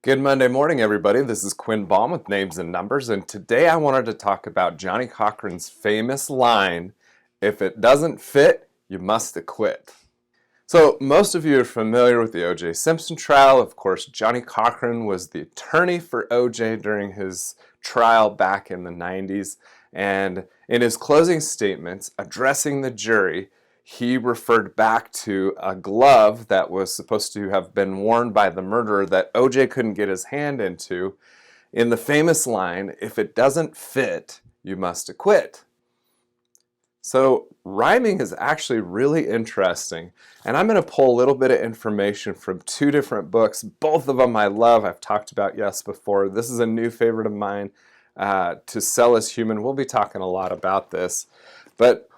Good Monday morning, everybody. This is Quinn Bahm with Names and Numbers, and today I wanted to talk about Johnny Cochran's famous line, "If it doesn't fit, you must acquit." So most of you are familiar with the O.J. Simpson trial. Of course, Johnny Cochran was the attorney for O.J. during his trial back in the 90s, and in his closing statements addressing the jury, he referred back to a glove that was supposed to have been worn by the murderer that O.J. couldn't get his hand into, in the famous line, "If it doesn't fit, you must acquit." So rhyming is actually really interesting, and I'm going to pull a little bit of information from two different books. Both of them I love. I've talked about Yes before. This is a new favorite of mine, To Sell as Human. We'll be talking a lot about this, but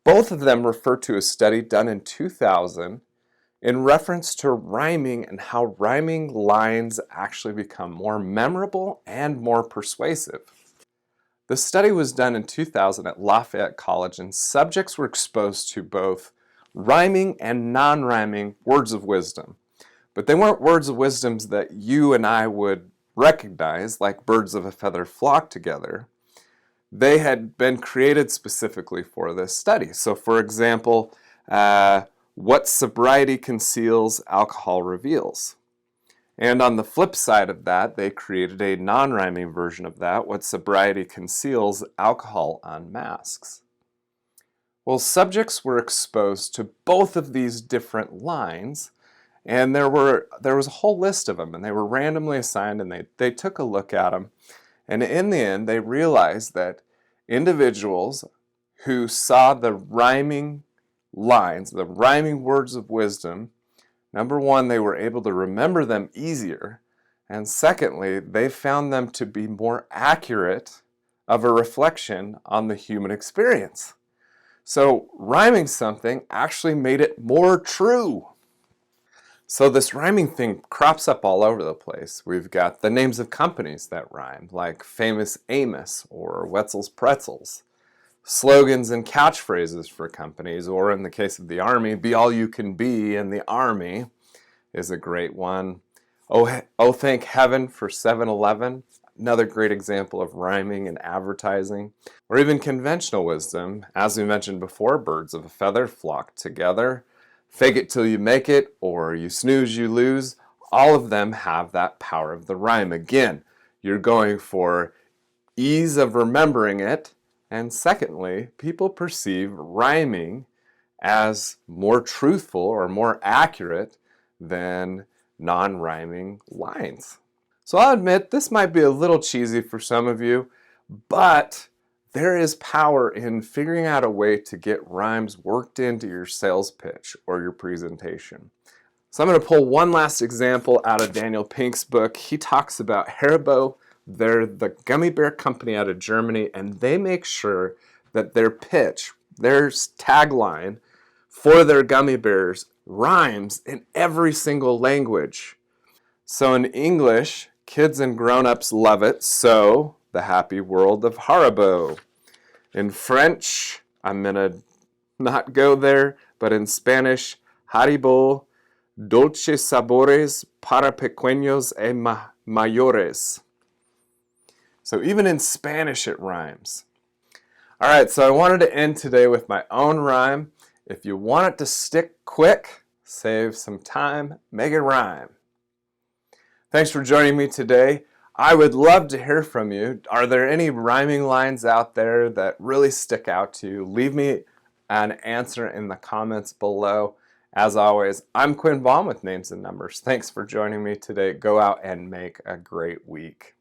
both of them refer to a study done in 2000 in reference to rhyming and how rhyming lines actually become more memorable and more persuasive. The study was done in 2000 at Lafayette College, and subjects were exposed to both rhyming and non-rhyming words of wisdom. But they weren't words of wisdoms that you and I would recognize, like birds of a feather flock together. They had been created specifically for this study. So for example, what sobriety conceals, alcohol reveals. And on the flip side of that, they created a non-rhyming version of that, what sobriety conceals, alcohol unmasks. Well, subjects were exposed to both of these different lines, and there was a whole list of them, and they were randomly assigned, and they took a look at them. And in the end, they realized that individuals who saw the rhyming lines, the rhyming words of wisdom, number one, they were able to remember them easier, and secondly, they found them to be more accurate of a reflection on the human experience. So rhyming something actually made it more true. So this rhyming thing crops up all over the place. We've got the names of companies that rhyme, like Famous Amos or Wetzel's Pretzels. Slogans and catchphrases for companies, or in the case of the Army, "Be all you can be in the Army" is a great one. Oh, thank heaven for 7-Eleven, another great example of rhyming and advertising. Or even conventional wisdom, as we mentioned before, birds of a feather flock together. Fake it till you make it, or you snooze, you lose. All of them have that power of the rhyme. Again, you're going for ease of remembering it, and secondly, people perceive rhyming as more truthful or more accurate than non-rhyming lines. So I'll admit this might be a little cheesy for some of you, but there is power in figuring out a way to get rhymes worked into your sales pitch or your presentation. So I'm going to pull one last example out of Daniel Pink's book. He talks about Haribo. They're the gummy bear company out of Germany, and they make sure that their pitch, their tagline for their gummy bears rhymes in every single language. So in English, kids and grown-ups love it, so the happy world of Haribo. In French, I'm going to not go there, but in Spanish, Haribo, dulces sabores para pequeños y mayores. So even in Spanish it rhymes. All right, so I wanted to end today with my own rhyme. If you want it to stick quick, save some time, make it rhyme. Thanks for joining me today. I would love to hear from you. Are there any rhyming lines out there that really stick out to you? Leave me an answer in the comments below. As always, I'm Quinn Bahm with Names and Numbers. Thanks for joining me today. Go out and make a great week.